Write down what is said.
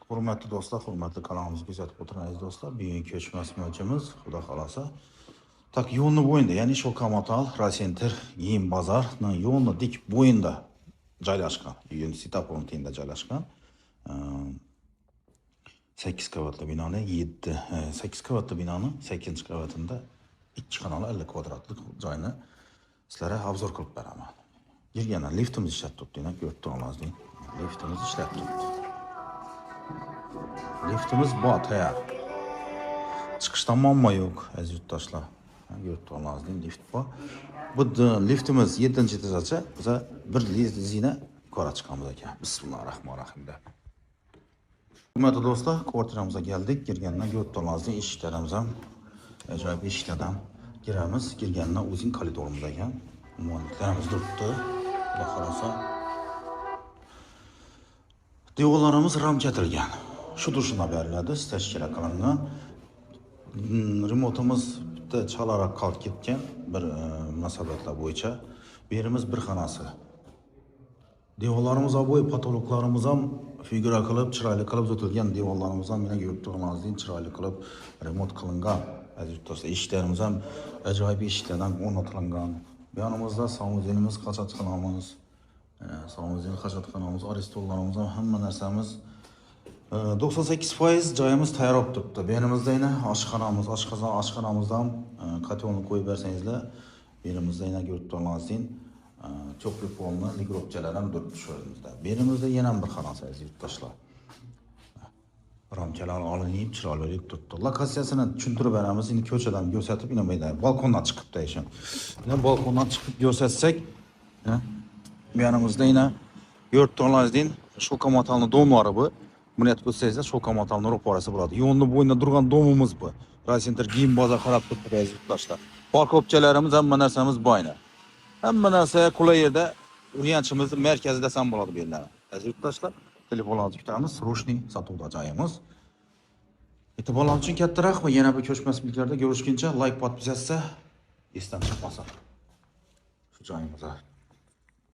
Hurmatli do'stlar, hurmatli kanalimizni kuzatib o'tirgan do'stlar, bugungi ko'chmas mo'lchamiz, xudo xolasa, tak yo'lni bo'yinda, ya'ni Shokamotal, Raycenter, Giyim bozorning yo'lni dik bo'yinda joylashgan, bugun Sitapon tenda joylashgan. 8 qavatli binoni 8 qavatli binoni 8-qavatida 2 xonali 50 kvadratlik joyni sizlarga obzor qilib beraman. Girganlar liftimiz ishlab turibdi, ko'rib turibsizlar. Liftimiz ishlab turibdi. Liftimiz bor, tayyor. Chiqishdan muammo yo'q, aziz yurtdoshlar. Ko'rib turibsizlar, lift bor. Bu liftimiz 7-etajacha, biz bir lizina ko'ra chiqamiz ekan. Bismillahirrohmanirrohim. Hurmatli do'stlar, kvartiramizga keldik. Girgandan ko'rib turibsizlar, eshiklarimiz ham ajoyib eshiklardan giramiz. Girgandan o'zing koridorimiz ekan. Muonliklarimiz turibdi. Xudo xolasa devorlarimiz ramchatilgan. Shu dushuna beriladi, stachkira qilingan. Remotimiz bitta chalaroq qolib ketgan bir munosabatlar bo'yicha. Bu yerimiz bir xonasi. Devorlarimiz bo'y patologlarimiz ham figura qilib, chiroyli qilib o'tilgan. Devorlarimiz ham meni ko'rib turibsizlar, chiroyli qilib remont qilingan. Aziz do'stlar, eshiklarimiz ham ajoyib eshiklardan o'rnatilgan. Bu yonimizda samozinimiz, qachotxonamiz, samozen qachotxonamiz, aristollarimiz ham hamma narsamiz 98% joyimiz tayyor bo'lib turibdi. Bu yerimizda yana oshxonamiz, oshxonamizdan qatyonni qo'yib bersangizlar, bu yerimizda yana ko'rib turibsizlar. Cho'qli polni ligrovchalar ham turibdi shu yerimizda. Bu yerimizda yana bir xonasi aziz yurtdoshlar. Ramkalar olinib, chiroyli turibdi. Lokatsiyasini tushuntirib beramiz. Endi ko'chadan ko'rsatib, mayda balkondan chiqibdi ishim. Yana balkondan chiqib ko'rsatsak, bu yerimizda yana ko'rib turibsizlar, Shokamotalning domlari bu. Buni aytib o'tsangizlar, Shokamotalning ro'parasi bo'ladi. Yo'lning bo'yinda turgan domimiz bu. Raycenter Giyim bozor qarab turibdi aziz yurtdoshlar. Parkovchalarimiz, hamma narsamiz boyna. Hamma narsa qulay yerda, Urganchimizning markazida ham bo'ladi bu yerlar. Aziz yurtdoshlar, telefonlarimizni kutamiz, ro'shniy sotuvda joyimiz. E'tiborlaringiz uchun katta rahmat. Yana bir ko'chmas mulklarda ko'rishguncha like, podpisatsiya esdan chiqmasin. Shu joyimizda